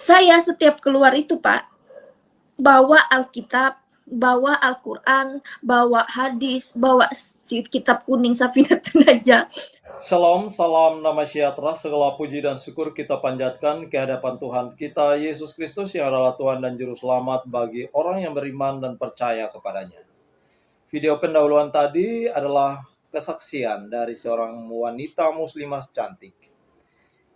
Saya setiap keluar itu, Pak, bawa Alkitab, bawa Al-Quran, bawa hadis, bawa kitab kuning Safinatun Najah. Shalom, salam nama sejahtera, segala puji dan syukur kita panjatkan ke hadapan Tuhan kita Yesus Kristus yang adalah Tuhan dan Juru Selamat bagi orang yang beriman dan percaya kepadanya. Video pendahuluan tadi adalah kesaksian dari seorang wanita muslimah cantik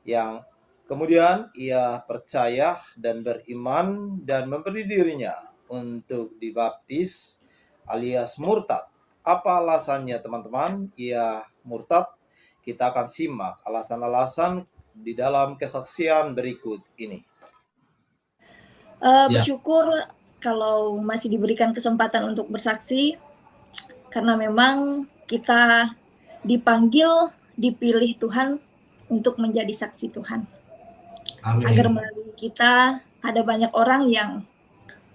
yang kemudian ia percaya dan beriman dan memberi dirinya untuk dibaptis alias murtad. Apa alasannya teman-teman? Ia murtad. Kita akan simak alasan-alasan di dalam kesaksian berikut ini. Bersyukur kalau masih diberikan kesempatan untuk bersaksi, karena memang kita dipanggil, dipilih Tuhan untuk menjadi saksi Tuhan. Amin. Agar melalui kita ada banyak orang yang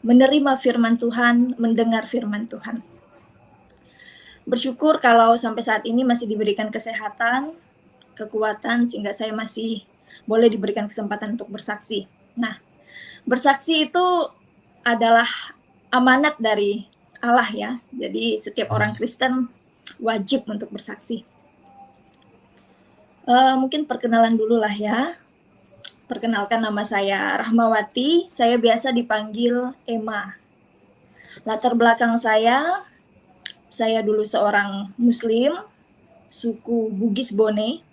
menerima firman Tuhan, mendengar firman Tuhan. Bersyukur kalau sampai saat ini masih diberikan kesehatan, kekuatan, sehingga saya masih boleh diberikan kesempatan untuk bersaksi. Nah, bersaksi itu adalah amanat dari Allah ya. Jadi setiap orang Kristen wajib untuk bersaksi. Mungkin perkenalan dulu lah ya. Perkenalkan, nama saya Rahmawati, saya biasa dipanggil Emma. Latar belakang saya dulu seorang Muslim, suku Bugis Bone.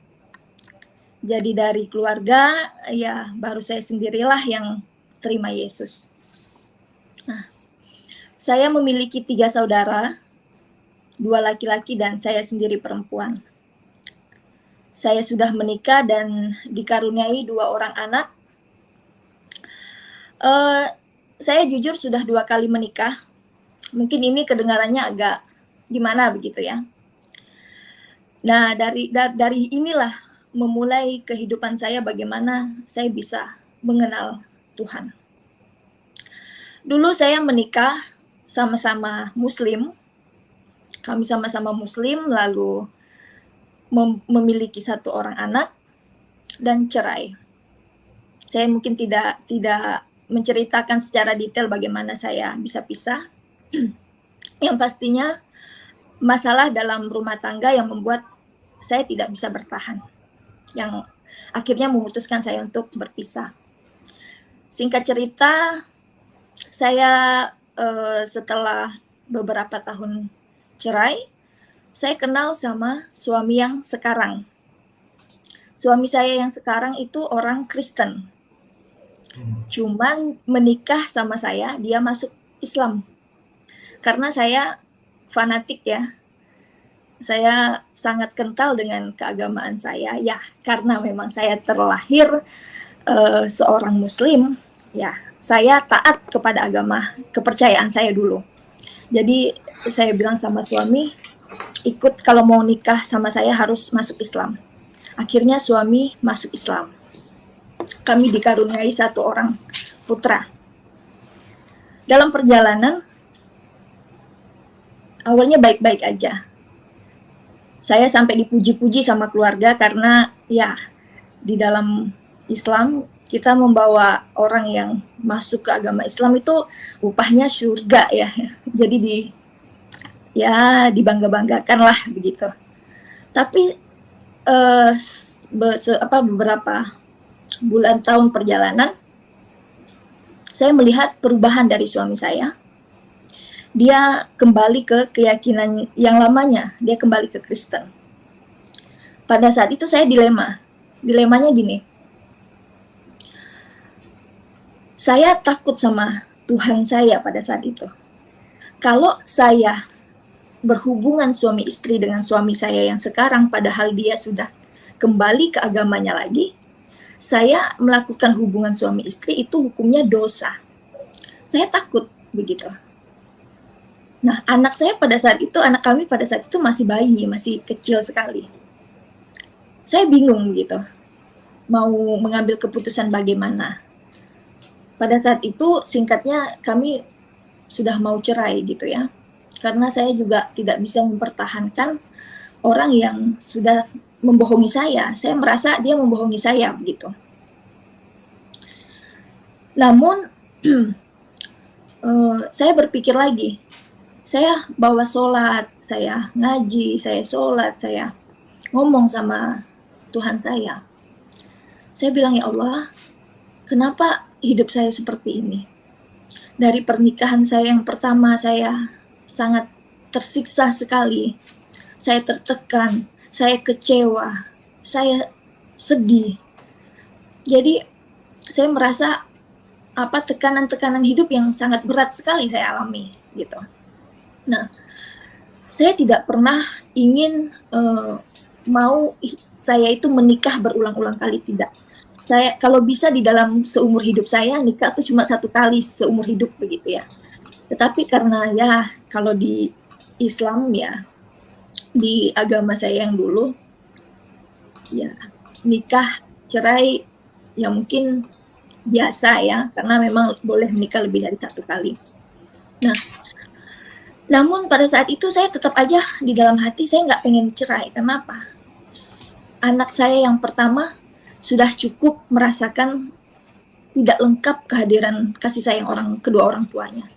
Jadi dari keluarga, ya baru saya sendirilah yang terima Yesus. Nah, saya memiliki 3 saudara, 2 laki-laki dan saya sendiri perempuan. Saya sudah menikah dan dikaruniai 2 orang anak. Saya jujur sudah 2 kali menikah. Mungkin ini kedengarannya agak gimana begitu ya. Nah, dari inilah memulai kehidupan saya, bagaimana saya bisa mengenal Tuhan. Dulu saya menikah sama-sama Muslim. Kami sama-sama Muslim, lalu memiliki 1 orang anak dan cerai. Saya mungkin tidak menceritakan secara detail bagaimana saya bisa pisah. Yang pastinya masalah dalam rumah tangga yang membuat saya tidak bisa bertahan, yang akhirnya memutuskan saya untuk berpisah. Singkat cerita, saya setelah beberapa tahun cerai, saya kenal sama suami yang sekarang. Suami saya yang sekarang itu orang Kristen. Cuman menikah sama saya, dia masuk Islam. Karena saya fanatik ya. Saya sangat kental dengan keagamaan saya. Ya, karena memang saya terlahir seorang Muslim, ya saya taat kepada agama kepercayaan saya dulu. Jadi saya bilang sama suami, ikut kalau mau nikah sama saya harus masuk Islam. Akhirnya suami masuk Islam. Kami dikaruniai 1 orang putra. Dalam perjalanan, awalnya baik-baik aja. Saya sampai dipuji-puji sama keluarga karena ya di dalam Islam kita membawa orang yang masuk ke agama Islam itu upahnya surga ya. Jadi dibangga-banggakan lah begitu. Tapi beberapa bulan tahun perjalanan, saya melihat perubahan dari suami saya. Dia kembali ke keyakinan yang lamanya, dia kembali ke Kristen. Pada saat itu saya dilemanya gini, saya takut sama Tuhan saya pada saat itu. Kalau saya berhubungan suami istri dengan suami saya yang sekarang, padahal dia sudah kembali ke agamanya lagi, saya melakukan hubungan suami istri itu hukumnya dosa. Saya takut begitu. Nah, anak kami pada saat itu masih bayi, masih kecil sekali. Saya bingung gitu, mau mengambil keputusan bagaimana. Pada saat itu, singkatnya kami sudah mau cerai gitu ya. Karena saya juga tidak bisa mempertahankan orang yang sudah membohongi saya. Saya merasa dia membohongi saya begitu. Namun saya berpikir lagi, saya bawa sholat, saya ngaji, saya sholat, saya ngomong sama Tuhan saya. Saya bilang, ya Allah, kenapa hidup saya seperti ini? Dari pernikahan saya yang pertama, saya sangat tersiksa sekali. Saya tertekan, saya kecewa, saya sedih. Jadi saya merasa tekanan-tekanan hidup yang sangat berat sekali saya alami gitu. Nah, saya tidak pernah ingin mau saya itu menikah berulang-ulang kali, tidak. Saya kalau bisa di dalam seumur hidup saya nikah tuh cuma 1 kali seumur hidup begitu ya. Tetapi karena ya kalau di Islam ya, di agama saya yang dulu ya nikah cerai ya mungkin biasa ya, karena memang boleh menikah lebih dari 1 kali. Nah, namun pada saat itu saya tetap aja di dalam hati saya nggak pengen cerai. Kenapa? Anak saya yang pertama sudah cukup merasakan tidak lengkap kehadiran kasih sayang kedua orang tuanya.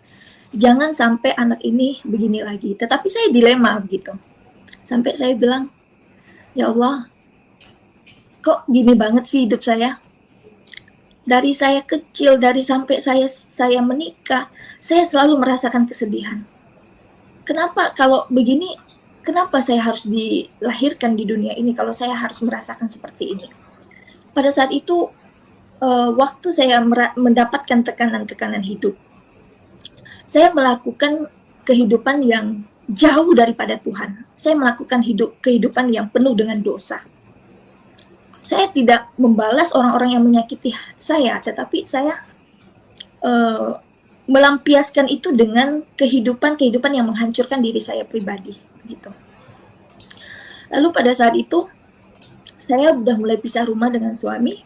Jangan sampai anak ini begini lagi. Tetapi saya dilema begitu. Sampai saya bilang, ya Allah, kok gini banget sih hidup saya? Dari saya kecil, dari sampai saya menikah, saya selalu merasakan kesedihan. Kenapa kalau begini, kenapa saya harus dilahirkan di dunia ini kalau saya harus merasakan seperti ini? Pada saat itu, waktu saya mendapatkan tekanan-tekanan hidup, saya melakukan kehidupan yang jauh daripada Tuhan. Saya melakukan kehidupan yang penuh dengan dosa. Saya tidak membalas orang-orang yang menyakiti saya, tetapi saya melampiaskan itu dengan kehidupan yang menghancurkan diri saya pribadi, gitu. Lalu pada saat itu, saya sudah mulai pisah rumah dengan suami,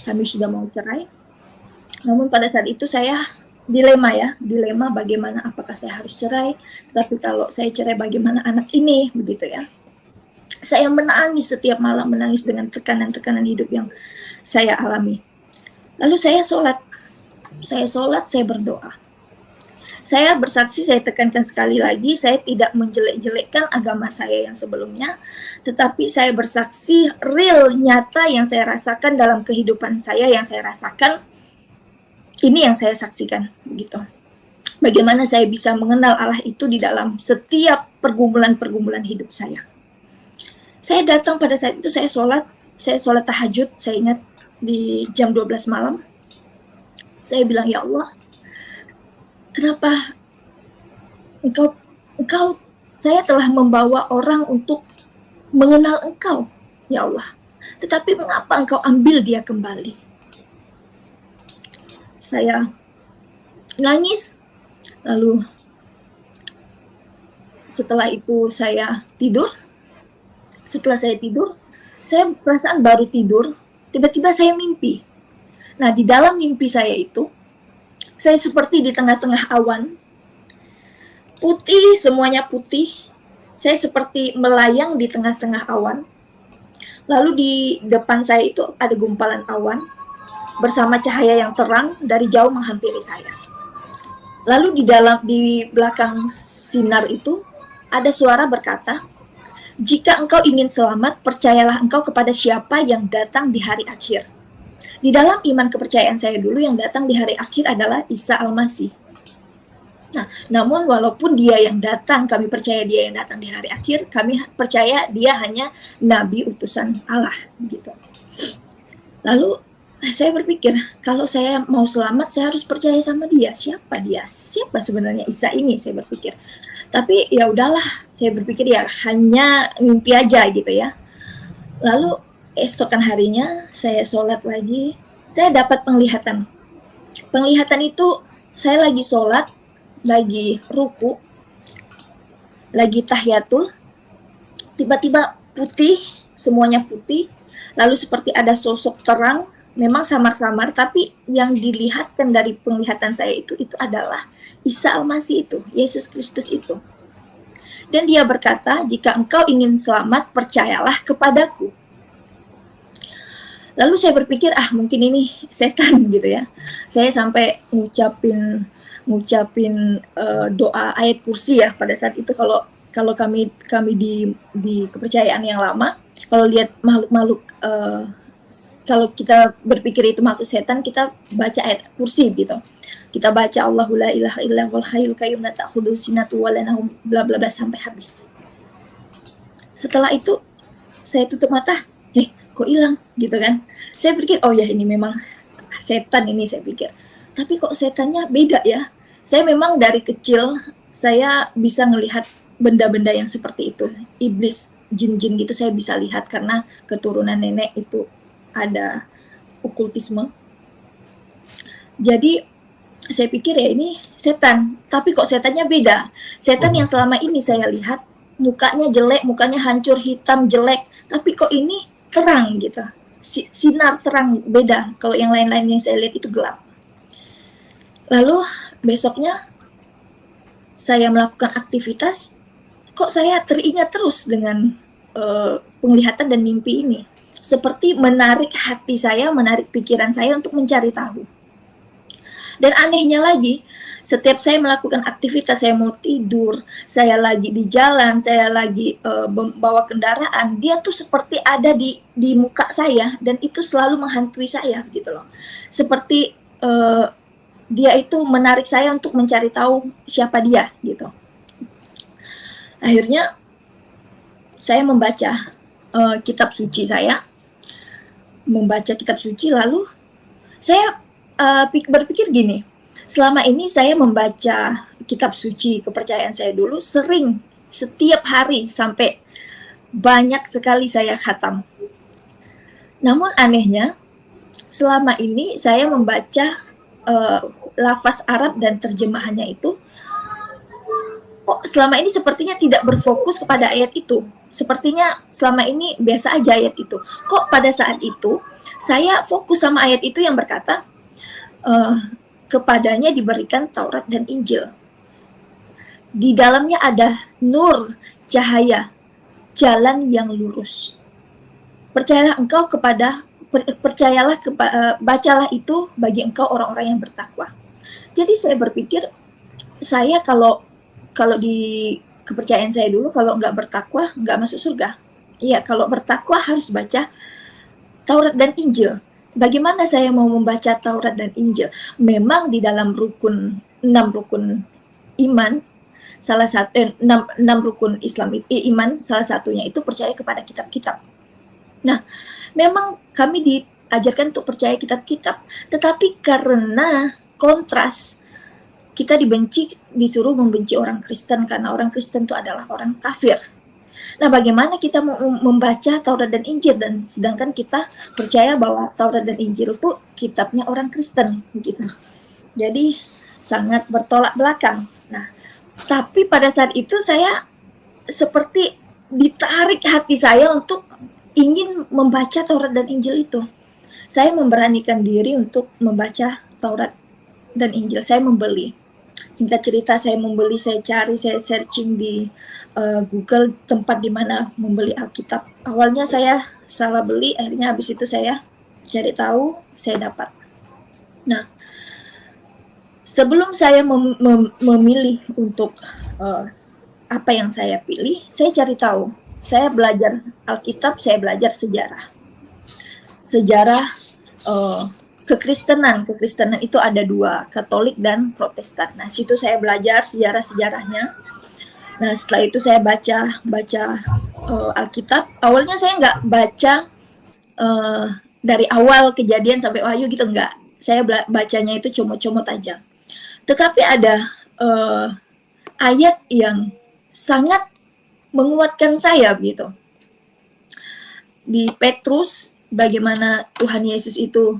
kami sudah mau cerai. Namun pada saat itu saya dilema bagaimana, apakah saya harus cerai, tapi kalau saya cerai bagaimana anak ini, begitu ya. Saya menangis setiap malam, menangis dengan tekanan-tekanan hidup yang saya alami. Lalu saya sholat, saya berdoa. Saya bersaksi, saya tekankan sekali lagi, saya tidak menjelek-jelekkan agama saya yang sebelumnya, tetapi saya bersaksi real, nyata yang saya rasakan dalam kehidupan saya, yang saya rasakan, ini yang saya saksikan, begitu. Bagaimana saya bisa mengenal Allah itu di dalam setiap pergumulan-pergumulan hidup saya. Saya datang pada saat itu, saya sholat tahajud, saya ingat di jam 12 malam. Saya bilang, ya Allah, kenapa engkau saya telah membawa orang untuk mengenal Engkau, ya Allah. Tetapi mengapa Engkau ambil dia kembali? Saya nangis, lalu setelah itu saya tidur. Setelah saya tidur, saya perasaan baru tidur, tiba-tiba saya mimpi. Nah, di dalam mimpi saya itu, saya seperti di tengah-tengah awan, putih, semuanya putih. Saya seperti melayang di tengah-tengah awan. Lalu di depan saya itu ada gumpalan awan, bersama cahaya yang terang dari jauh menghampiri saya. Lalu di belakang sinar itu, ada suara berkata, jika engkau ingin selamat, percayalah engkau kepada siapa yang datang di hari akhir. Di dalam iman kepercayaan saya dulu, yang datang di hari akhir adalah Isa Al-Masih. Nah, namun walaupun dia yang datang, kami percaya dia yang datang di hari akhir, kami percaya dia hanya nabi utusan Allah, gitu. Lalu saya berpikir, kalau saya mau selamat, saya harus percaya sama dia. Siapa dia? Siapa sebenarnya Isa ini? Saya berpikir. Tapi ya udahlah, saya berpikir ya hanya mimpi aja gitu ya. Lalu esokan harinya saya sholat lagi, saya dapat penglihatan. Penglihatan itu saya lagi sholat, lagi ruku, lagi tahiyatul, tiba-tiba putih, semuanya putih, lalu seperti ada sosok terang, memang samar-samar, tapi yang dilihatkan dari penglihatan saya itu adalah Isa Al-Masih itu, Yesus Kristus itu. Dan dia berkata, jika engkau ingin selamat, percayalah kepadaku. Lalu saya berpikir, mungkin ini setan gitu ya. Saya sampai ngucapin doa ayat kursi ya pada saat itu. Kalau kami di kepercayaan yang lama, kalau lihat makhluk-makhluk, kalau kita berpikir itu makhluk setan, kita baca ayat kursi gitu. Kita baca Allahu la ilaha illa huwal hayyul qayyum la ta'khudhuhu sinatun wa la nawm, bla bla bla sampai habis. Setelah itu saya tutup mata, kok hilang gitu kan. Saya pikir, oh ya ini memang setan ini, saya pikir. Tapi kok setannya beda ya. Saya memang dari kecil saya bisa melihat benda-benda yang seperti itu. Iblis, jin-jin gitu saya bisa lihat karena keturunan nenek itu ada okultisme. Jadi saya pikir ya ini setan, tapi kok setannya beda. Setan yang selama ini saya lihat mukanya jelek, mukanya hancur, hitam, jelek, tapi kok ini terang gitu. Sinar terang, beda. Kalau yang lain-lain yang saya lihat itu gelap. Lalu besoknya saya melakukan aktivitas, kok saya teringat terus dengan penglihatan dan mimpi ini. Seperti menarik hati saya, menarik pikiran saya untuk mencari tahu. Dan anehnya lagi, setiap saya melakukan aktivitas, saya mau tidur, saya lagi di jalan, saya lagi bawa kendaraan, dia tuh seperti ada di muka saya, dan itu selalu menghantui saya gitu loh. Seperti dia itu menarik saya untuk mencari tahu siapa dia gitu. Akhirnya saya membaca kitab suci saya, lalu saya berpikir gini, selama ini saya membaca kitab suci kepercayaan saya dulu sering, setiap hari sampai banyak sekali saya khatam. Namun anehnya, selama ini saya membaca lafaz Arab dan terjemahannya itu, kok selama ini sepertinya tidak berfokus kepada ayat itu. Sepertinya selama ini biasa aja ayat itu. Kok pada saat itu saya fokus sama ayat itu yang berkata, kepadanya diberikan Taurat dan Injil. Di dalamnya ada nur, cahaya, jalan yang lurus. Bacalah itu bagi engkau orang-orang yang bertakwa. Jadi saya berpikir, saya kalau di kepercayaan saya dulu, kalau nggak bertakwa nggak masuk surga. Iya, kalau bertakwa harus baca Taurat dan Injil. Bagaimana saya mau membaca Taurat dan Injil? Memang di dalam 6 rukun iman, salah satu 6 rukun Islam iman, salah satunya itu percaya kepada kitab-kitab. Nah, memang kami diajarkan untuk percaya kitab-kitab, tetapi karena kontras, kita disuruh membenci orang Kristen karena orang Kristen itu adalah orang kafir. Nah, bagaimana kita membaca Taurat dan Injil, dan sedangkan kita percaya bahwa Taurat dan Injil itu kitabnya orang Kristen gitu. Jadi sangat bertolak belakang. Nah, tapi pada saat itu saya seperti ditarik hati saya untuk ingin membaca Taurat dan Injil itu. Saya memberanikan diri untuk membaca Taurat dan Injil. Saya membeli. Singkat cerita, saya membeli, saya cari, saya searching di Google tempat di mana membeli Alkitab. Awalnya saya salah beli, akhirnya habis itu saya cari tahu, saya dapat. Nah, sebelum saya memilih untuk apa yang saya pilih, saya cari tahu. Saya belajar Alkitab, saya belajar sejarah. Sejarah kekristenan itu ada 2, Katolik dan Protestan. Nah, situ saya belajar sejarah-sejarahnya. Nah, setelah itu saya baca Alkitab. Awalnya saya nggak baca dari awal Kejadian sampai Wahyu gitu, nggak. Saya bacanya itu comot-comot aja. Tetapi ada ayat yang sangat menguatkan saya gitu. Di Petrus, bagaimana Tuhan Yesus itu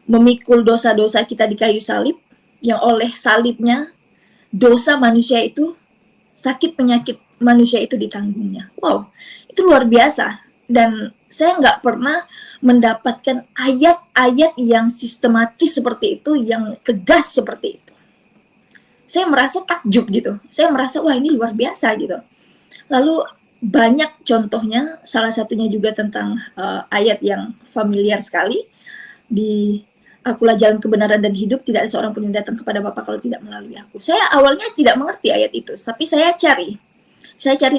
memikul dosa-dosa kita di kayu salib, yang oleh salibnya dosa manusia itu, sakit penyakit manusia itu ditanggungnya. Wow, itu luar biasa. Dan saya nggak pernah mendapatkan ayat-ayat yang sistematis seperti itu, yang tegas seperti itu. Saya merasa takjub gitu. Saya merasa, wah ini luar biasa gitu. Lalu banyak contohnya, salah satunya juga tentang ayat yang familiar sekali di Akulah jalan kebenaran dan hidup, tidak ada seorang pun yang datang kepada Bapa kalau tidak melalui aku. Saya awalnya tidak mengerti ayat itu, tapi saya cari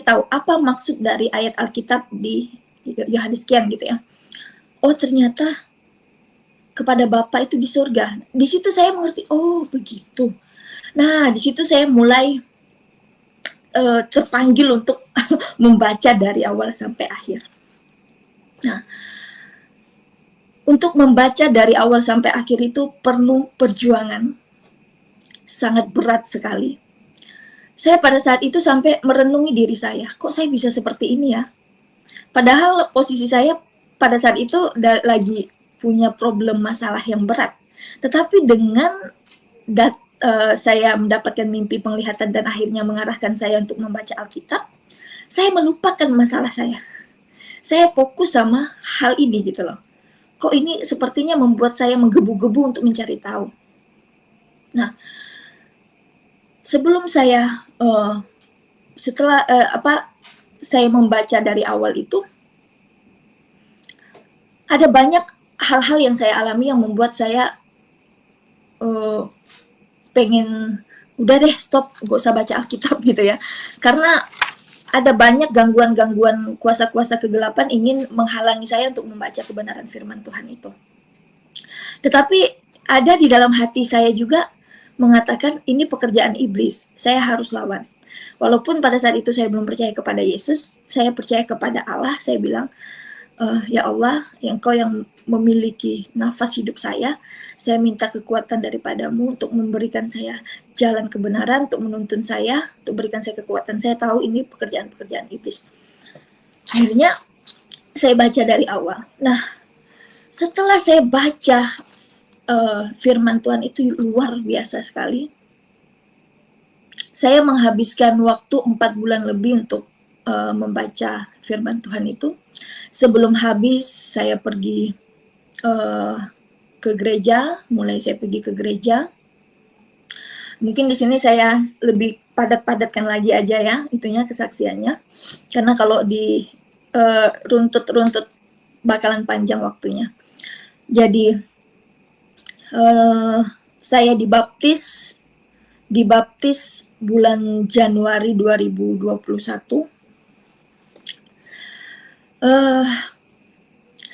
tahu apa maksud dari ayat Alkitab di Yohanes sekian gitu ya. Oh ternyata kepada Bapa itu di surga. Di situ saya mengerti, oh begitu. Nah di situ saya mulai terpanggil untuk membaca dari awal sampai akhir. Nah, untuk membaca dari awal sampai akhir itu perlu perjuangan, sangat berat sekali. Saya pada saat itu sampai merenungi diri saya, kok saya bisa seperti ini ya? Padahal posisi saya pada saat itu lagi punya problem masalah yang berat. Tetapi dengan saya mendapatkan mimpi penglihatan dan akhirnya mengarahkan saya untuk membaca Alkitab, saya melupakan masalah saya. Saya fokus sama hal ini gitu loh. Kok ini sepertinya membuat saya menggebu-gebu untuk mencari tahu. Nah, sebelum saya setelah saya membaca dari awal itu, ada banyak hal-hal yang saya alami yang membuat saya pengen udah deh stop, gak usah baca Alkitab gitu ya. Karena ada banyak gangguan-gangguan kuasa-kuasa kegelapan ingin menghalangi saya untuk membaca kebenaran firman Tuhan itu. Tetapi ada di dalam hati saya juga mengatakan ini pekerjaan iblis, saya harus lawan. Walaupun pada saat itu saya belum percaya kepada Yesus, saya percaya kepada Allah. Saya bilang, ya Allah, Engkau yang memiliki nafas hidup saya minta kekuatan daripadamu untuk memberikan saya jalan kebenaran, untuk menuntun saya, untuk berikan saya kekuatan. Saya tahu ini pekerjaan-pekerjaan iblis. Akhirnya saya baca dari awal. Nah, setelah saya baca firman Tuhan itu luar biasa sekali. Saya menghabiskan waktu 4 bulan lebih untuk membaca firman Tuhan itu. Sebelum habis saya pergi ke gereja, saya pergi ke gereja. Mungkin di sini saya lebih padat-padatkan lagi aja ya, itunya kesaksiannya. Karena kalau di runtut-runtut bakalan panjang waktunya. Jadi saya dibaptis bulan Januari 2021.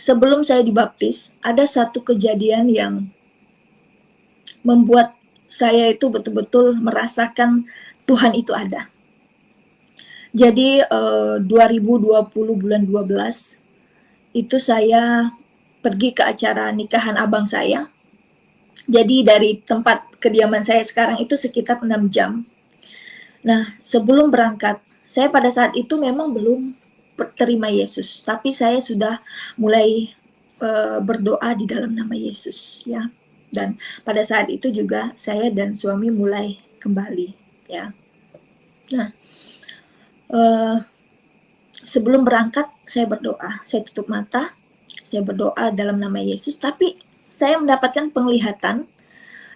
Sebelum saya dibaptis, ada satu kejadian yang membuat saya itu betul-betul merasakan Tuhan itu ada. Jadi 2020 bulan 12 itu saya pergi ke acara nikahan abang saya. Jadi dari tempat kediaman saya sekarang itu sekitar 6 jam. Nah, sebelum berangkat, saya pada saat itu memang belum terima Yesus, tapi saya sudah mulai berdoa di dalam nama Yesus ya. Dan pada saat itu juga saya dan suami mulai kembali ya. Nah, sebelum berangkat saya berdoa, saya tutup mata, saya berdoa dalam nama Yesus, tapi saya mendapatkan penglihatan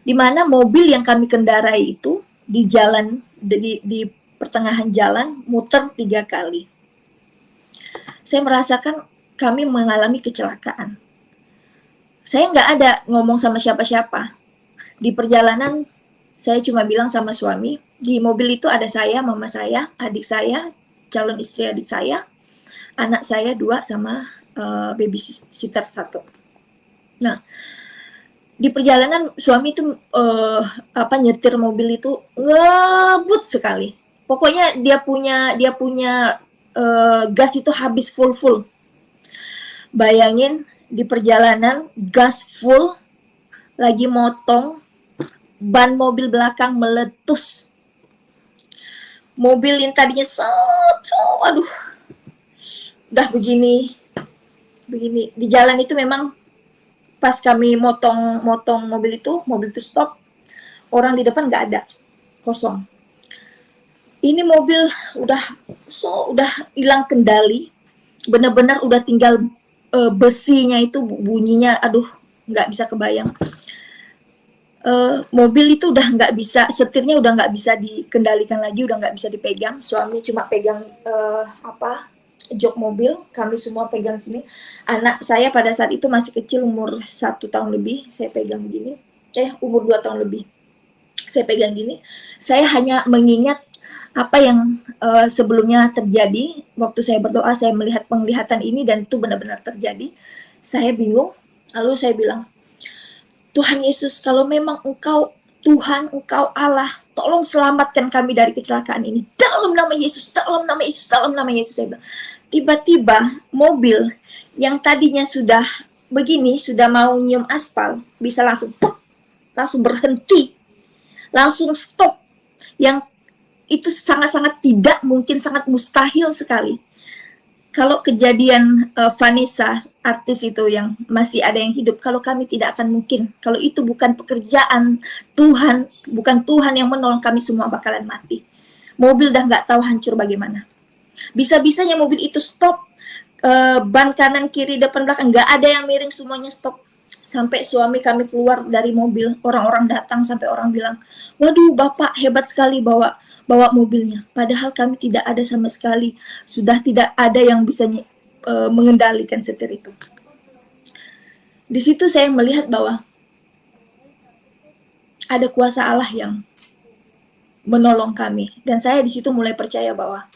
di mana mobil yang kami kendarai itu di jalan, di pertengahan jalan muter 3 kali. Saya merasakan kami mengalami kecelakaan. Saya nggak ada ngomong sama siapa-siapa. Di perjalanan saya cuma bilang sama suami, di mobil itu ada saya, mama saya, adik saya, calon istri adik saya, anak saya 2 sama babysitter 1. Nah, di perjalanan suami itu nyetir mobil itu ngebut sekali. Pokoknya dia punya gas itu habis full. Bayangin di perjalanan gas full, lagi motong, ban mobil belakang meletus. Mobil yang tadinya aduh, udah begini. Di jalan itu memang pas kami motong mobil itu stop, orang di depan nggak ada, kosong. Ini mobil udah hilang kendali, benar-benar udah tinggal besinya itu bunyinya, aduh nggak bisa kebayang. mobil itu udah nggak bisa, setirnya udah nggak bisa dikendalikan lagi, udah nggak bisa dipegang. Suami cuma pegang jok mobil, kami semua pegang sini. Anak saya pada saat itu masih kecil, umur 1 tahun lebih, saya pegang gini. Umur 2 tahun lebih, saya pegang gini. Saya hanya mengingat apa yang sebelumnya terjadi. Waktu saya berdoa, saya melihat penglihatan ini dan itu benar-benar terjadi. Saya bingung, lalu saya bilang, Tuhan Yesus, kalau memang Engkau Tuhan, Engkau Allah, tolong selamatkan kami dari kecelakaan ini. Dalam nama Yesus, dalam nama Yesus, dalam nama Yesus, saya bilang. Tiba-tiba mobil yang tadinya sudah begini, sudah mau nyium aspal, bisa langsung berhenti, langsung stop. Yang itu sangat-sangat tidak mungkin, sangat mustahil sekali. Kalau kejadian Vanessa, artis itu yang masih ada yang hidup, kalau kami tidak akan mungkin, kalau itu bukan pekerjaan Tuhan, bukan Tuhan yang menolong, kami semua bakalan mati. Mobil dah nggak tahu hancur bagaimana. Bisa-bisanya mobil itu stop, ban kanan, kiri, depan, belakang, nggak ada yang miring, semuanya stop. Sampai suami kami keluar dari mobil, orang-orang datang, sampai orang bilang, waduh Bapak hebat sekali bawa mobilnya. Padahal kami tidak ada sama sekali, sudah tidak ada yang bisa mengendalikan setir itu. Di situ saya melihat bahwa ada kuasa Allah yang menolong kami, dan saya di situ mulai percaya bahwa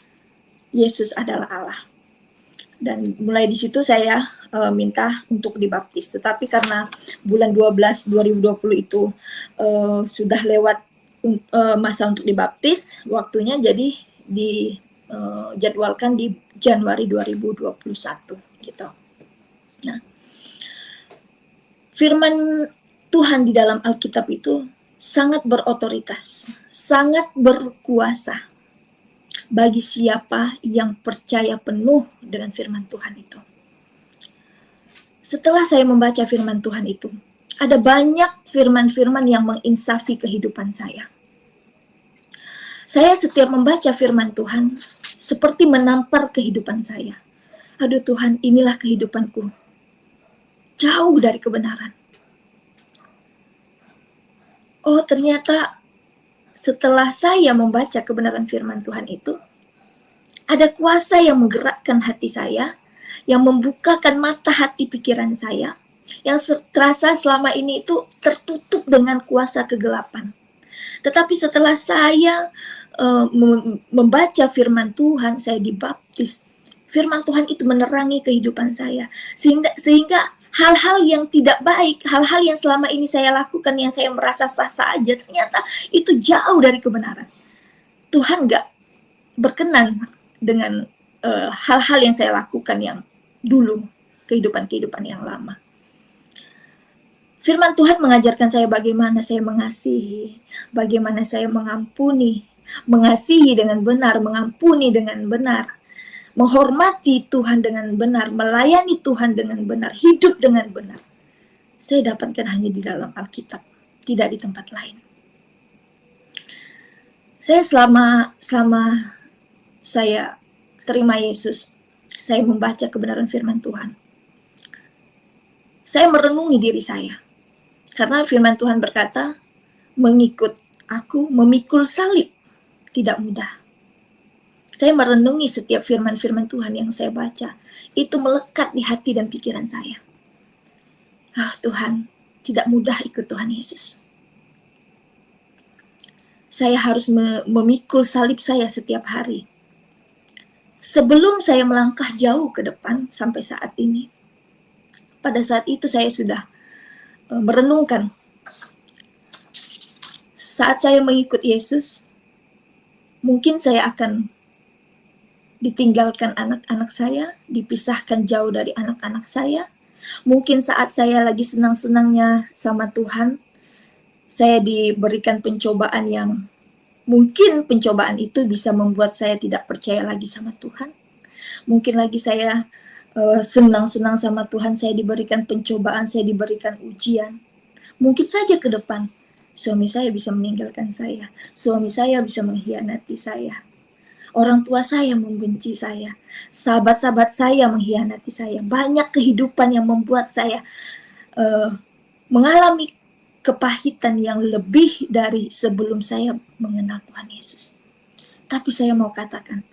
Yesus adalah Allah. Dan mulai di situ saya minta untuk dibaptis. Tetapi karena bulan 12 2020 itu sudah lewat masa untuk dibaptis, waktunya jadi dijadwalkan di Januari 2021 gitu. Nah, firman Tuhan di dalam Alkitab itu sangat berotoritas, sangat berkuasa bagi siapa yang percaya penuh dengan firman Tuhan itu. Setelah saya membaca firman Tuhan itu, ada banyak firman-firman yang menginsafi kehidupan saya. Saya setiap membaca firman Tuhan, seperti menampar kehidupan saya. Aduh Tuhan, inilah kehidupanku. Jauh dari kebenaran. Oh, ternyata setelah saya membaca kebenaran firman Tuhan itu, ada kuasa yang menggerakkan hati saya, yang membukakan mata hati pikiran saya, yang terasa selama ini itu tertutup dengan kuasa kegelapan. Tetapi setelah saya membaca firman Tuhan, saya dibaptis, firman Tuhan itu menerangi kehidupan saya, sehingga hal-hal yang tidak baik, hal-hal yang selama ini saya lakukan, yang saya merasa sah-sah aja, ternyata itu jauh dari kebenaran. Tuhan gak berkenan dengan hal-hal yang saya lakukan yang dulu, kehidupan yang lama. Firman Tuhan mengajarkan saya bagaimana saya mengasihi, bagaimana saya mengampuni, mengasihi dengan benar, mengampuni dengan benar, menghormati Tuhan dengan benar, melayani Tuhan dengan benar, hidup dengan benar. Saya dapatkan hanya di dalam Alkitab, tidak di tempat lain. Saya selama saya terima Yesus, saya membaca kebenaran firman Tuhan. Saya merenungi diri saya. Karena firman Tuhan berkata, mengikut aku memikul salib tidak mudah. Saya merenungi setiap firman-firman Tuhan yang saya baca. Itu melekat di hati dan pikiran saya. Tuhan, tidak mudah ikut Tuhan Yesus. Saya harus memikul salib saya setiap hari. Sebelum saya melangkah jauh ke depan sampai saat ini, pada saat itu saya sudah merenungkan. Saat saya mengikut Yesus, mungkin saya akan ditinggalkan anak-anak saya, dipisahkan jauh dari anak-anak saya. Mungkin saat saya lagi senang-senangnya sama Tuhan, saya diberikan pencobaan yang mungkin pencobaan itu bisa membuat saya tidak percaya lagi sama Tuhan. Mungkin lagi saya senang-senang sama Tuhan, saya diberikan pencobaan, saya diberikan ujian. Mungkin saja ke depan, suami saya bisa meninggalkan saya, suami saya bisa mengkhianati saya, orang tua saya membenci saya, sahabat-sahabat saya mengkhianati saya. Banyak kehidupan yang membuat saya mengalami kepahitan yang lebih dari sebelum saya mengenal Tuhan Yesus. Tapi saya mau katakan,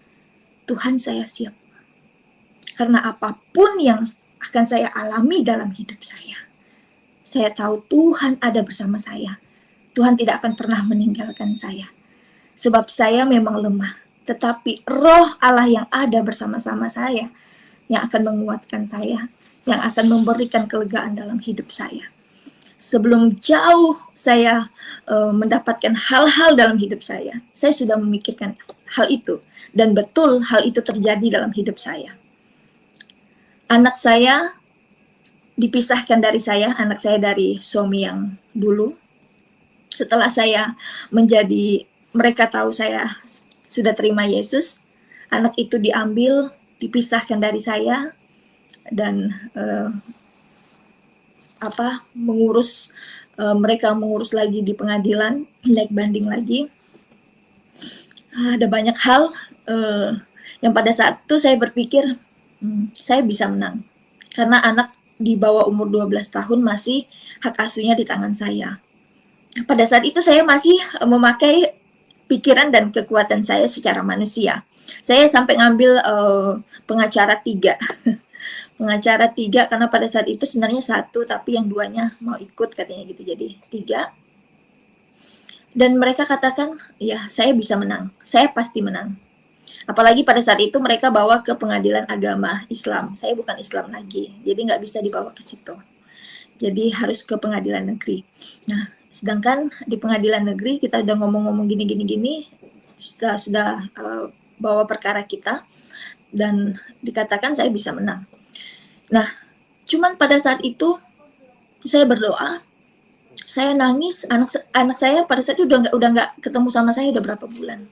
Tuhan, saya siap. Karena apapun yang akan saya alami dalam hidup saya tahu Tuhan ada bersama saya. Tuhan tidak akan pernah meninggalkan saya. Sebab saya memang lemah. Tetapi roh Allah yang ada bersama-sama saya, yang akan menguatkan saya, yang akan memberikan kelegaan dalam hidup saya. Sebelum jauh saya mendapatkan hal-hal dalam hidup saya sudah memikirkan hal itu. Dan betul hal itu terjadi dalam hidup saya. Anak saya dipisahkan dari saya, anak saya dari suami yang dulu. Setelah saya mereka tahu saya sudah terima Yesus, anak itu diambil, dipisahkan dari saya, dan mereka mengurus lagi di pengadilan, naik banding lagi. Ada banyak hal yang pada saat itu saya berpikir saya bisa menang, karena anak di bawah umur 12 tahun masih hak asuhnya di tangan saya. Pada saat itu saya masih memakai pikiran dan kekuatan saya secara manusia. Saya sampai ngambil pengacara 3 pengacara 3, karena pada saat itu sebenarnya 1, tapi yang 2-nya mau ikut katanya gitu, jadi 3. Dan mereka katakan, ya saya bisa menang, saya pasti menang. Apalagi pada saat itu mereka bawa ke pengadilan agama Islam. Saya bukan Islam lagi, jadi nggak bisa dibawa ke situ. Jadi harus ke pengadilan negeri. Nah, sedangkan di pengadilan negeri kita udah ngomong-ngomong gini, sudah bawa perkara kita, dan dikatakan saya bisa menang. Nah, cuman pada saat itu saya berdoa, saya nangis. Anak saya pada saat itu udah nggak ketemu sama saya udah berapa bulan.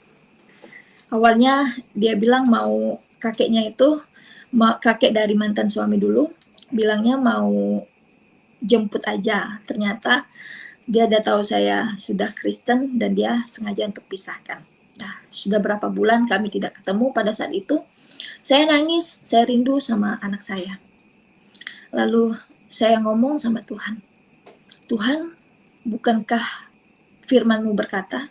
Awalnya dia bilang mau kakeknya itu, kakek dari mantan suami dulu, bilangnya mau jemput aja. Ternyata dia udah tahu saya sudah Kristen dan dia sengaja untuk pisahkan. Nah, sudah berapa bulan kami tidak ketemu. Pada saat itu saya nangis, saya rindu sama anak saya. Lalu saya ngomong sama Tuhan, Tuhan, bukankah firman-Mu berkata,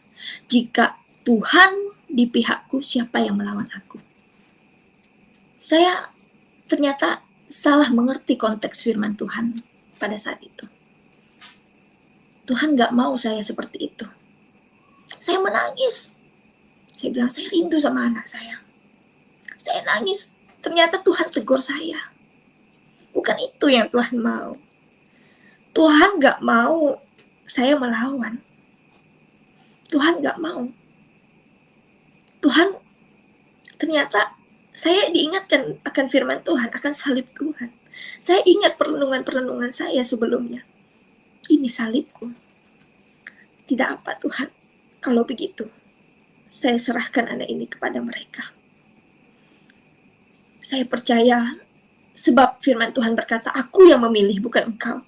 jika Tuhan di pihakku, siapa yang melawan aku? Saya ternyata salah mengerti konteks firman Tuhan pada saat itu. Tuhan gak mau saya seperti itu. Saya menangis. Saya bilang, saya rindu sama anak saya. Saya nangis. Ternyata Tuhan tegur saya. Bukan itu yang Tuhan mau. Tuhan gak mau saya melawan. Tuhan gak mau. Tuhan, ternyata saya diingatkan akan firman Tuhan, akan salib Tuhan. Saya ingat perenungan-perenungan saya sebelumnya. Ini salibku. Tidak apa Tuhan, kalau begitu, saya serahkan anak ini kepada mereka. Saya percaya, sebab firman Tuhan berkata, aku yang memilih, bukan engkau.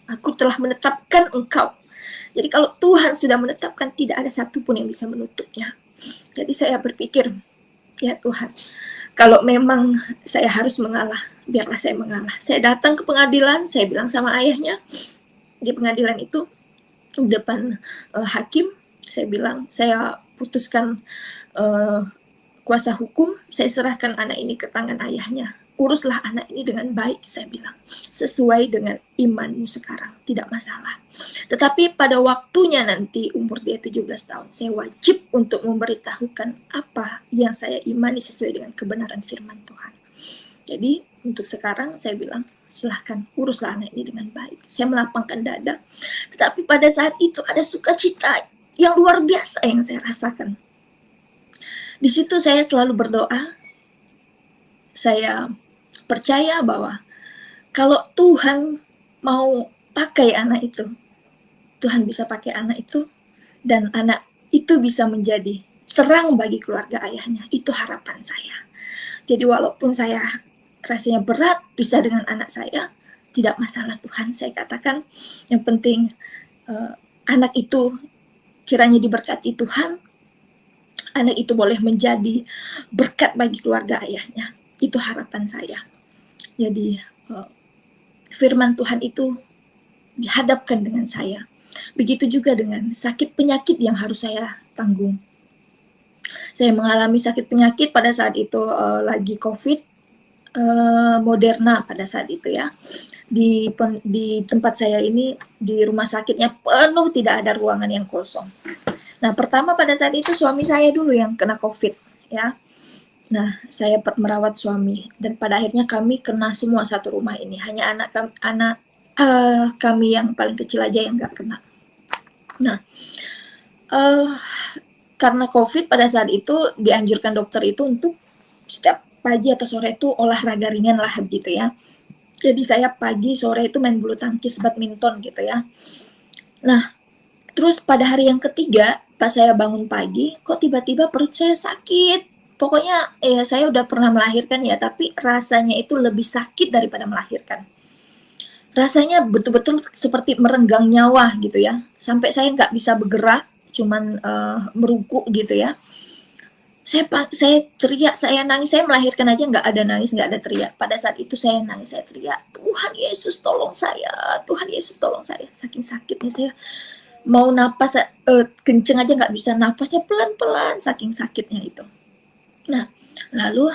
Aku telah menetapkan engkau. Jadi kalau Tuhan sudah menetapkan, tidak ada satupun yang bisa menutupnya. Jadi saya berpikir, ya Tuhan, kalau memang saya harus mengalah, biarlah saya mengalah. Saya datang ke pengadilan, saya bilang sama ayahnya, di pengadilan itu, di depan hakim, saya bilang, saya putuskan kuasa hukum, saya serahkan anak ini ke tangan ayahnya. Uruslah anak ini dengan baik, saya bilang. Sesuai dengan imanmu sekarang, tidak masalah. Tetapi pada waktunya nanti, umur dia 17 tahun, saya wajib untuk memberitahukan apa yang saya imani sesuai dengan kebenaran firman Tuhan. Jadi, untuk sekarang saya bilang, silahkan uruslah anak ini dengan baik. Saya melapangkan dada. Tetapi pada saat itu ada sukacita yang luar biasa yang saya rasakan. Di situ saya selalu berdoa. Saya percaya bahwa kalau Tuhan mau pakai anak itu, Tuhan bisa pakai anak itu, dan anak itu bisa menjadi terang bagi keluarga ayahnya. Itu harapan saya. Jadi walaupun saya rasanya berat bisa dengan anak saya, tidak masalah Tuhan. Saya katakan yang penting anak itu kiranya diberkati Tuhan. Anak itu boleh menjadi berkat bagi keluarga ayahnya. Itu harapan saya. Jadi firman Tuhan itu dihadapkan dengan saya. Begitu juga dengan sakit penyakit yang harus saya tanggung. Saya mengalami sakit penyakit pada saat itu lagi COVID, Moderna pada saat itu ya. Di tempat saya ini, di rumah sakitnya penuh, tidak ada ruangan yang kosong. Nah, pertama pada saat itu suami saya dulu yang kena COVID ya. Nah, saya merawat suami dan pada akhirnya kami kena semua satu rumah ini. Hanya anak kami yang paling kecil aja yang nggak kena. Nah, karena COVID pada saat itu dianjurkan dokter itu untuk setiap pagi atau sore itu olahraga ringan lah gitu ya. Jadi saya pagi sore itu main bulu tangkis, badminton gitu ya. Nah, terus pada hari yang ketiga pas saya bangun pagi, kok tiba-tiba perut saya sakit. Pokoknya ya saya udah pernah melahirkan ya, tapi rasanya itu lebih sakit daripada melahirkan. Rasanya betul-betul seperti merenggang nyawa gitu ya. Sampai saya nggak bisa bergerak, cuman merungkuk gitu ya. Saya teriak, saya nangis, saya melahirkan aja nggak ada nangis, nggak ada teriak. Pada saat itu saya nangis, saya teriak, Tuhan Yesus tolong saya, Tuhan Yesus tolong saya. Saking sakitnya saya mau napas kenceng aja nggak bisa, napasnya pelan-pelan, saking sakitnya itu. Nah, lalu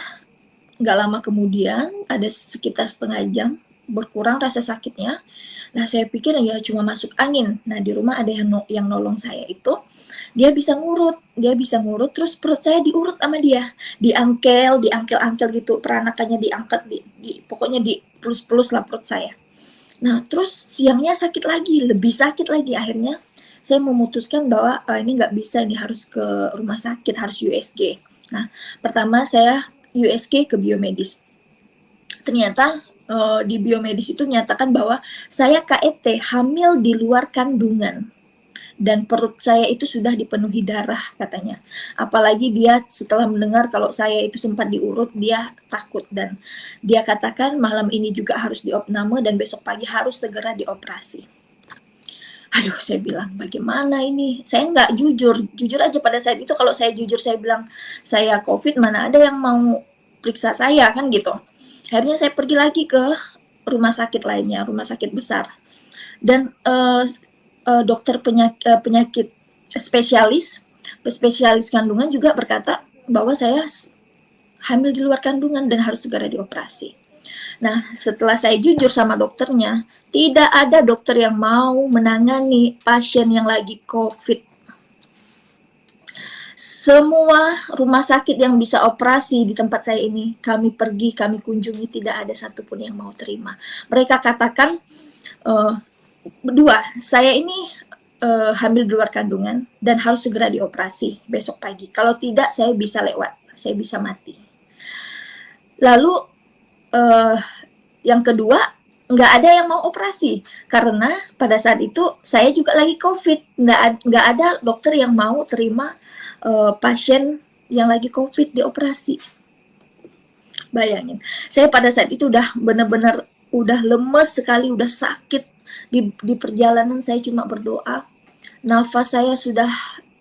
nggak lama kemudian, ada sekitar setengah jam, berkurang rasa sakitnya. Nah, saya pikir ya cuma masuk angin. Nah, di rumah ada yang nolong saya itu, dia bisa ngurut, terus perut saya diurut sama dia. Diangkel gitu, peranakannya diangkat, pokoknya pelus lah perut saya. Nah, terus siangnya sakit lagi, lebih sakit lagi. Akhirnya saya memutuskan bahwa ini nggak bisa, ini harus ke rumah sakit, harus USG. Nah, pertama saya USG ke biomedis. Ternyata di biomedis itu nyatakan bahwa saya KET, hamil di luar kandungan. Dan perut saya itu sudah dipenuhi darah katanya. Apalagi dia setelah mendengar kalau saya itu sempat diurut, dia takut dan dia katakan malam ini juga harus diopname dan besok pagi harus segera dioperasi. Aduh, saya bilang bagaimana ini? Saya nggak jujur aja pada saat itu. Kalau saya jujur, saya bilang saya COVID, mana ada yang mau periksa saya kan gitu. Akhirnya saya pergi lagi ke rumah sakit lainnya, rumah sakit besar. Dan dokter penyakit spesialis kandungan juga berkata bahwa saya hamil di luar kandungan dan harus segera dioperasi. Nah, setelah saya jujur sama dokternya, tidak ada dokter yang mau menangani pasien yang lagi COVID. Semua rumah sakit yang bisa operasi di tempat saya ini, kami pergi, kami kunjungi, tidak ada satupun yang mau terima. Mereka katakan, berdua, saya ini hamil di luar kandungan dan harus segera dioperasi besok pagi. Kalau tidak, saya bisa lewat, saya bisa mati. Lalu yang kedua, nggak ada yang mau operasi karena pada saat itu saya juga lagi COVID, nggak ada dokter yang mau terima pasien yang lagi COVID dioperasi. Bayangin, saya pada saat itu udah benar-benar udah lemes sekali, udah sakit. Di perjalanan saya cuma berdoa. Nafas saya sudah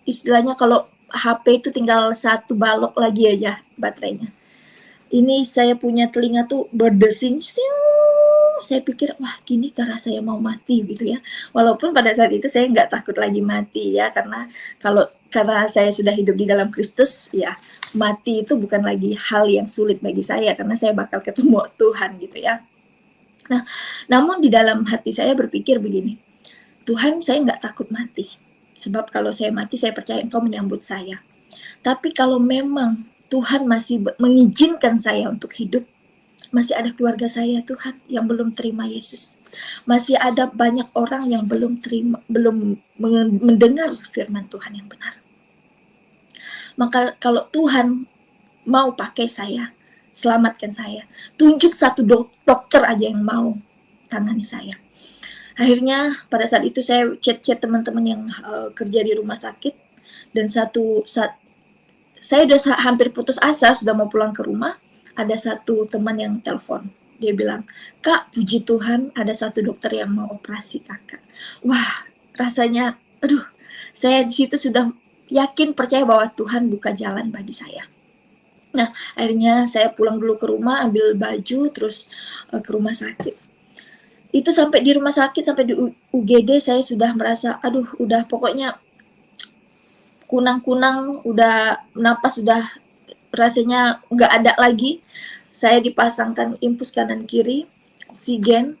istilahnya kalau HP itu tinggal satu balok lagi aja baterainya. Ini saya punya telinga tuh berdesing. Saya pikir, wah gini cara saya mau mati gitu ya. Walaupun pada saat itu saya nggak takut lagi mati ya, karena saya sudah hidup di dalam Kristus, ya mati itu bukan lagi hal yang sulit bagi saya, karena saya bakal ketemu Tuhan gitu ya. Nah, namun di dalam hati saya berpikir begini, Tuhan saya nggak takut mati. Sebab kalau saya mati, saya percaya Engkau menyambut saya. Tapi kalau memang Tuhan masih mengizinkan saya untuk hidup, masih ada keluarga saya Tuhan yang belum terima Yesus. Masih ada banyak orang yang belum mendengar firman Tuhan yang benar. Maka kalau Tuhan mau pakai saya, selamatkan saya, tunjuk satu dokter aja yang mau tangani saya. Akhirnya pada saat itu saya chat teman-teman yang kerja di rumah sakit, dan saya udah hampir putus asa, sudah mau pulang ke rumah. Ada satu teman yang telepon, dia bilang, Kak, puji Tuhan ada satu dokter yang mau operasi kakak. Wah, rasanya, aduh, saya di situ sudah yakin, percaya bahwa Tuhan buka jalan bagi saya. Nah, akhirnya saya pulang dulu ke rumah, ambil baju, terus ke rumah sakit. Itu sampai di rumah sakit, sampai di UGD saya sudah merasa, aduh udah pokoknya kunang-kunang, udah napas sudah rasanya nggak ada lagi. Saya dipasangkan infus kanan kiri, oksigen,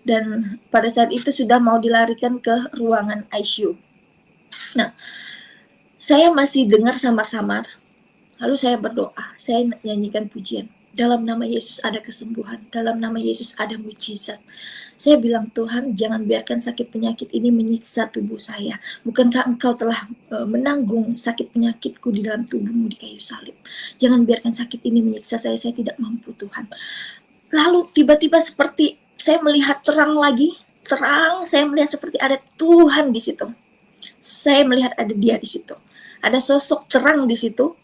dan pada saat itu sudah mau dilarikan ke ruangan ICU. Nah, saya masih dengar samar-samar, lalu saya berdoa, saya nyanyikan pujian. Dalam nama Yesus ada kesembuhan, dalam nama Yesus ada mujizat. Saya bilang, Tuhan, jangan biarkan sakit penyakit ini menyiksa tubuh saya. Bukankah Engkau telah menanggung sakit penyakitku di dalam tubuhmu di kayu salib? Jangan biarkan sakit ini menyiksa saya tidak mampu, Tuhan. Lalu tiba-tiba seperti saya melihat terang lagi, terang, saya melihat seperti ada Tuhan di situ. Saya melihat ada Dia di situ. Ada sosok terang di situ.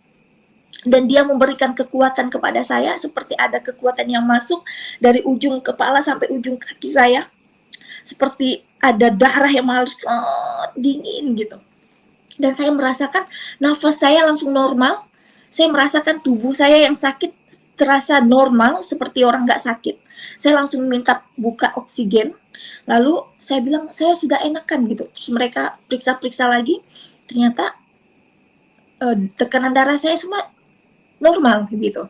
Dan Dia memberikan kekuatan kepada saya, seperti ada kekuatan yang masuk dari ujung kepala sampai ujung kaki saya, seperti ada darah yang mengalir dingin gitu. Dan saya merasakan nafas saya langsung normal, saya merasakan tubuh saya yang sakit terasa normal seperti orang nggak sakit. Saya langsung minta buka oksigen, lalu saya bilang saya sudah enakan gitu. Terus mereka periksa-periksa lagi, ternyata tekanan darah saya semua normal gitu.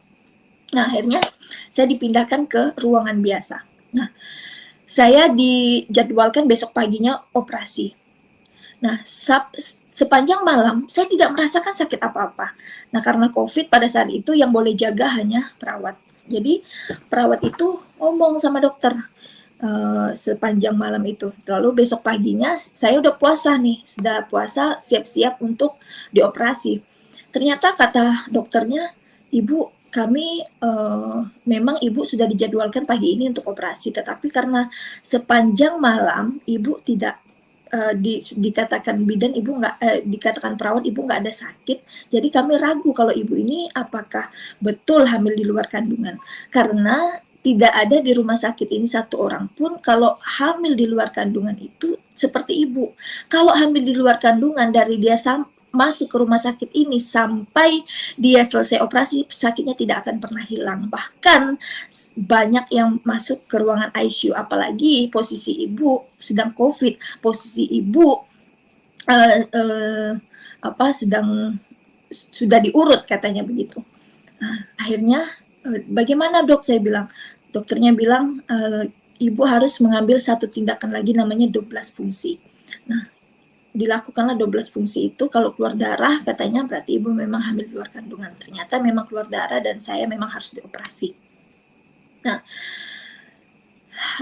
Nah, akhirnya saya dipindahkan ke ruangan biasa. Nah, saya dijadwalkan besok paginya operasi. Nah, sepanjang malam saya tidak merasakan sakit apa-apa. Nah, karena COVID pada saat itu yang boleh jaga hanya perawat. Jadi perawat itu ngomong sama dokter sepanjang malam itu. Lalu besok paginya saya udah puasa nih, sudah puasa siap-siap untuk dioperasi. Ternyata kata dokternya, Ibu, kami memang Ibu sudah dijadwalkan pagi ini untuk operasi, tetapi karena sepanjang malam Ibu tidak dikatakan bidan Ibu dikatakan perawat Ibu nggak ada sakit, jadi kami ragu kalau Ibu ini apakah betul hamil di luar kandungan, karena tidak ada di rumah sakit ini satu orang pun kalau hamil di luar kandungan itu seperti Ibu. Kalau hamil di luar kandungan dari dia masuk ke rumah sakit ini sampai dia selesai operasi, sakitnya tidak akan pernah hilang. Bahkan banyak yang masuk ke ruangan ICU, apalagi posisi Ibu sedang COVID, posisi Ibu sedang sudah diurut katanya begitu. Nah, akhirnya bagaimana dok? Saya bilang, dokternya bilang Ibu harus mengambil satu tindakan lagi namanya 12 fungsi. Nah, dilakukanlah 12 fungsi itu. Kalau keluar darah katanya berarti Ibu memang hamil di luar kandungan. Ternyata memang keluar darah dan saya memang harus dioperasi. Nah,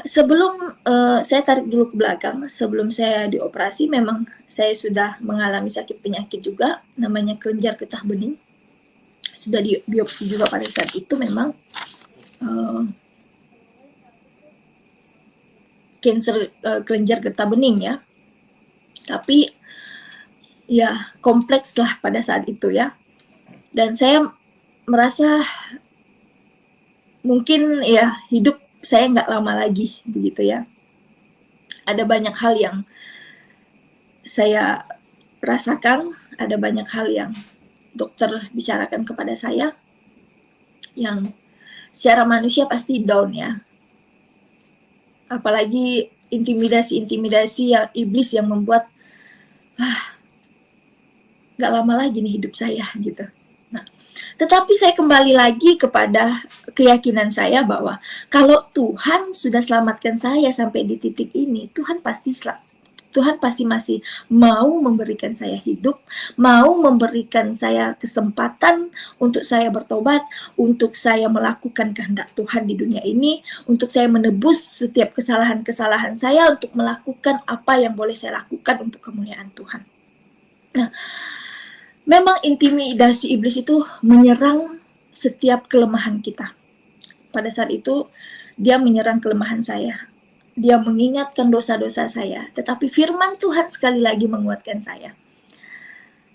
sebelum saya tarik dulu ke belakang, sebelum saya dioperasi memang saya sudah mengalami sakit penyakit juga, namanya kelenjar getah bening. Sudah biopsi juga pada saat itu, memang kanker kelenjar getah bening ya. Tapi ya kompleks lah pada saat itu ya. Dan saya merasa mungkin ya hidup saya nggak lama lagi begitu ya. Ada banyak hal yang saya rasakan, ada banyak hal yang dokter bicarakan kepada saya yang secara manusia pasti down ya. Apalagi intimidasi yang iblis yang membuat gak lama lagi nih hidup saya gitu. Nah, tetapi saya kembali lagi kepada keyakinan saya bahwa kalau Tuhan sudah selamatkan saya sampai di titik ini, Tuhan pasti masih mau memberikan saya hidup, mau memberikan saya kesempatan untuk saya bertobat, untuk saya melakukan kehendak Tuhan di dunia ini, untuk saya menebus setiap kesalahan-kesalahan saya, untuk melakukan apa yang boleh saya lakukan untuk kemuliaan Tuhan. Nah, memang intimidasi iblis itu menyerang setiap kelemahan kita. Pada saat itu, dia menyerang kelemahan saya. Dia mengingatkan dosa-dosa saya, tetapi firman Tuhan sekali lagi menguatkan saya.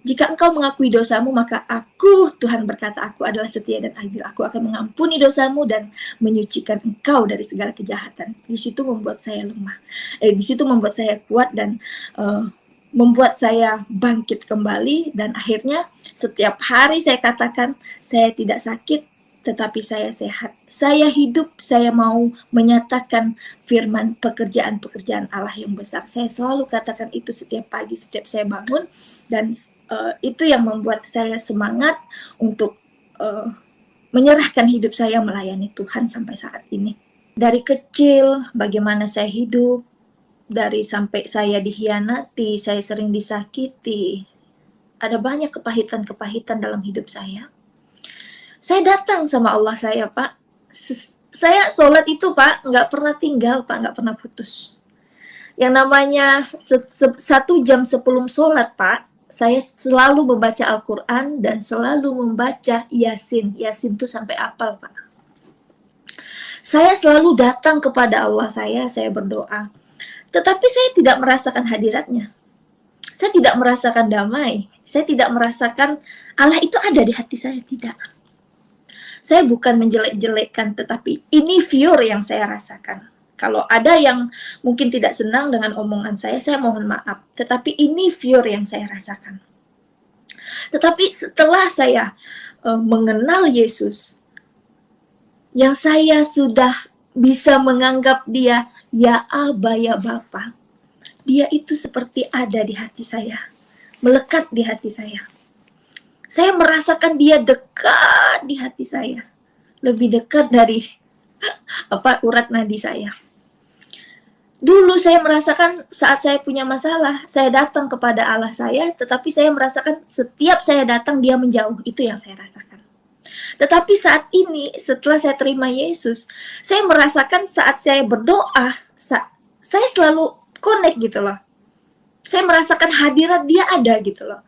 Jika engkau mengakui dosamu, maka aku, Tuhan berkata, aku adalah setia dan adil. Aku akan mengampuni dosamu dan menyucikan engkau dari segala kejahatan. Di situ membuat saya lemah. Di situ membuat saya kuat dan membuat saya bangkit kembali. Dan akhirnya setiap hari saya katakan, saya tidak sakit, tetapi saya sehat. Saya hidup, saya mau menyatakan firman pekerjaan-pekerjaan Allah yang besar. Saya selalu katakan itu setiap pagi, setiap saya bangun, dan itu yang membuat saya semangat untuk menyerahkan hidup saya melayani Tuhan sampai saat ini. Dari kecil, bagaimana saya hidup, dari sampai saya dihianati, saya sering disakiti, ada banyak kepahitan-kepahitan dalam hidup saya. Saya datang sama Allah saya, Pak. Saya sholat itu, Pak, nggak pernah tinggal, Pak, nggak pernah putus. Yang namanya 1 jam sebelum sholat, Pak, saya selalu membaca Al-Quran dan selalu membaca Yasin. Yasin itu sampai apal, Pak. Saya selalu datang kepada Allah saya berdoa. Tetapi saya tidak merasakan hadiratnya. Saya tidak merasakan damai. Saya tidak merasakan Allah itu ada di hati saya, tidak. Saya bukan menjelek-jelekkan, tetapi ini viewer yang saya rasakan. Kalau ada yang mungkin tidak senang dengan omongan saya mohon maaf. Tetapi ini viewer yang saya rasakan. Tetapi setelah saya mengenal Yesus, yang saya sudah bisa menganggap dia, ya Aba, ya Bapa. Dia itu seperti ada di hati saya, melekat di hati saya. Saya merasakan dia dekat di hati saya, lebih dekat dari urat nadi saya. Dulu saya merasakan saat saya punya masalah, saya datang kepada Allah saya, tetapi saya merasakan setiap saya datang dia menjauh. Itu yang saya rasakan. Tetapi saat ini, setelah saya terima Yesus, saya merasakan saat saya berdoa, saya selalu connect gitu loh. Saya merasakan hadirat dia ada gitu loh.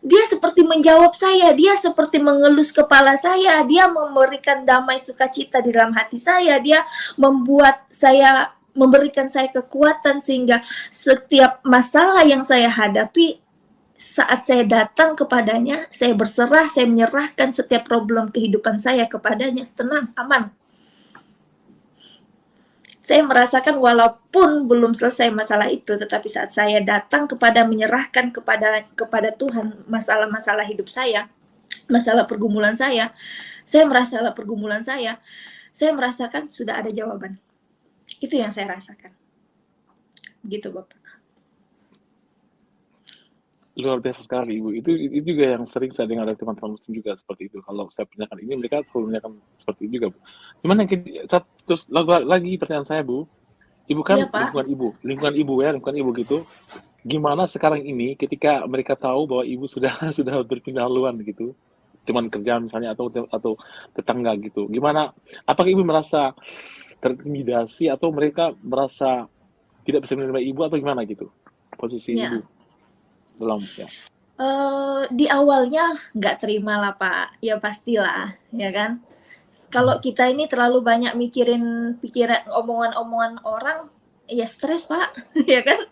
Dia seperti menjawab saya, dia seperti mengelus kepala saya, dia memberikan damai sukacita di dalam hati saya, dia memberikan saya kekuatan sehingga setiap masalah yang saya hadapi, saat saya datang kepadanya, saya berserah, saya menyerahkan setiap problem kehidupan saya kepadanya, tenang, aman. Saya merasakan walaupun belum selesai masalah itu, tetapi saat saya datang menyerahkan kepada Tuhan masalah-masalah hidup saya, masalah pergumulan saya merasakan sudah ada jawaban. Itu yang saya rasakan. Gitu, Bapak. Luar biasa sekali, Ibu. Itu juga yang sering saya dengar dari teman-teman Muslim juga seperti itu. Kalau saya tanyakan ini, mereka selalu menanyakan seperti itu juga, Bu. Cuman yang terus lagi pertanyaan saya, Bu. Ibu kan Iya, Pak. lingkungan ibu gitu. Gimana sekarang ini ketika mereka tahu bahwa Ibu sudah berpindah haluan gitu, teman kerja misalnya atau tetangga gitu. Gimana? Apakah Ibu merasa terintimidasi atau mereka merasa tidak bisa menerima Ibu atau gimana gitu? Posisi Ya. Ibu dalam ya. Di awalnya nggak terima lah, Pak. Ya pastilah, ya kan. Kalau kita ini terlalu banyak mikirin pikiran omongan-omongan orang, ya stres, Pak. Ya kan.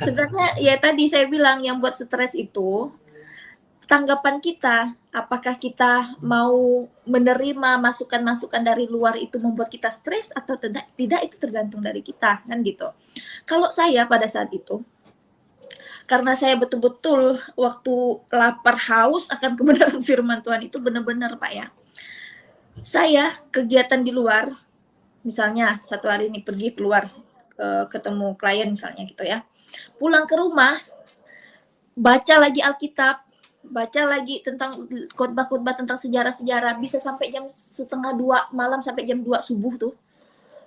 Sebenarnya ya tadi saya bilang yang buat stres itu tanggapan kita. Apakah kita mau menerima masukan-masukan dari luar itu membuat kita stres atau tidak? Tidak, itu tergantung dari kita, kan gitu. Kalau saya pada saat itu, karena saya betul-betul waktu lapar haus akan kebenaran firman Tuhan itu benar-benar, Pak, ya. Saya kegiatan di luar, misalnya satu hari ini pergi keluar ketemu klien misalnya gitu ya. Pulang ke rumah, baca lagi Alkitab, baca lagi tentang khotbah-khotbah tentang sejarah-sejarah, bisa sampai jam 1:30 malam sampai jam 2 subuh tuh.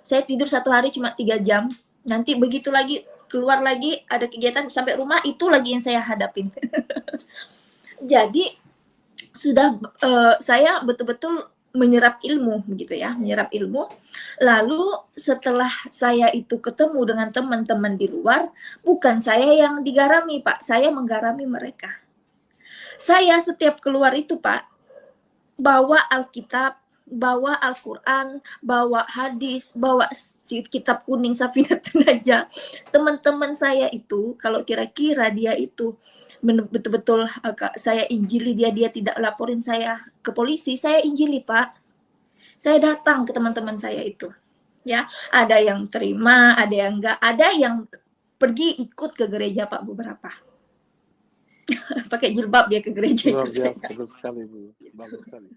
Saya tidur satu hari cuma 3 jam. Nanti begitu lagi keluar lagi ada kegiatan sampai rumah, itu lagi yang saya hadapin. Jadi sudah saya betul-betul menyerap ilmu begitu ya, menyerap ilmu. Lalu setelah saya itu ketemu dengan teman-teman di luar, bukan saya yang digarami, Pak, saya menggarami mereka. Saya setiap keluar itu, Pak, bawa Alkitab, bawa Al-Quran, bawa hadis, bawa kitab kuning Safinatun Najah. Teman-teman saya itu, kalau kira-kira dia itu betul-betul saya injili dia tidak laporin saya ke polisi, saya injili, Pak. Saya datang ke teman-teman saya itu. Ya, ada yang terima, ada yang enggak, ada yang pergi ikut ke gereja, Pak, beberapa. Pakai jilbab dia ke gereja. Luar biasa, bagus sekali, Bu. Bagus sekali.